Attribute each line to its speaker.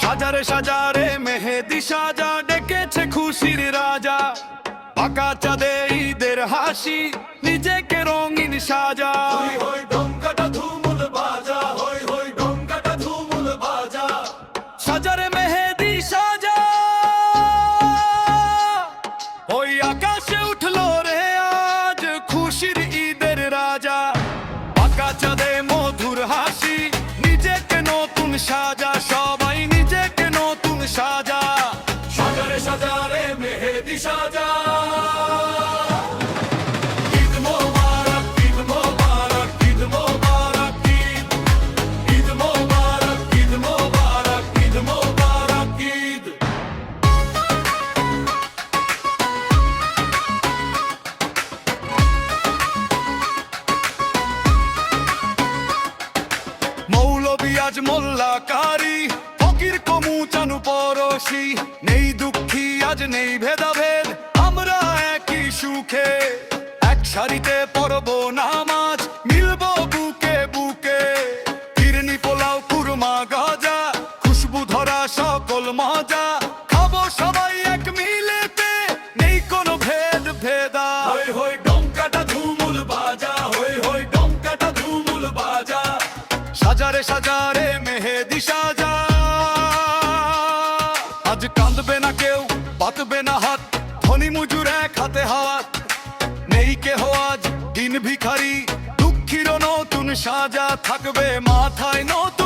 Speaker 1: সাজারে সাজারে মেহেদি সাজা ডেকেছে খুশির রাজা। পাকা চাঁদে ঈদের হাসি নিজেকে রঙিন সাজা।
Speaker 2: হই হই ডঙ্কাটা ধুমুল বাজা, হই হই ডঙ্কাটা ধুমুল বাজা।
Speaker 1: সাজারে মেহেদি সাজা ওই আকাশে উঠলো রে আজ খুশির ঈদের রাজা। পাকা চাঁদে মধুর হাসি নিজেকে নতুন সাজা, সবাই নিজেকে নতুন সাজা।
Speaker 2: সাজারে সাজারে মেহেদি সাজা। ঈদ মোবারক, ঈদ মোবারক, ঈদ মোবারক, ঈদ। ঈদ মোবারক, ঈদ মোবারক, ঈদ মোবারক, ঈদ।
Speaker 1: মৌলবি আজ মোল্লা কারি, ফকির কমু চানু পরশি। নেই দুঃখী আজ নেই ভেদাভেদ, আমরা একই সুখে। এক সারিতে পড়ব নামাজ, মিলব বুকে বুকে। ফিরনি পোলাও কুরমা গজা, খুশবু ধরা সকল মজা। খাবো সবাই এক মিলেতে, নেই কোনো ভেদ ভেদা।
Speaker 2: হই হই ডঙ্কাটা ধুমুল বাজা, হই হই ডঙ্কাটা ধুমুল বাজা।
Speaker 1: সাজারে সাজারে মেহেদি সাজা। আজ কাঁদবে না কেউ, পাতবে না হাত, ধনী মজুর এক হাতে হাত। নেই কেহ আজ দিন ভিখারি, দুঃখীরও নতুন সাজা থাকবে মাথায় নতুন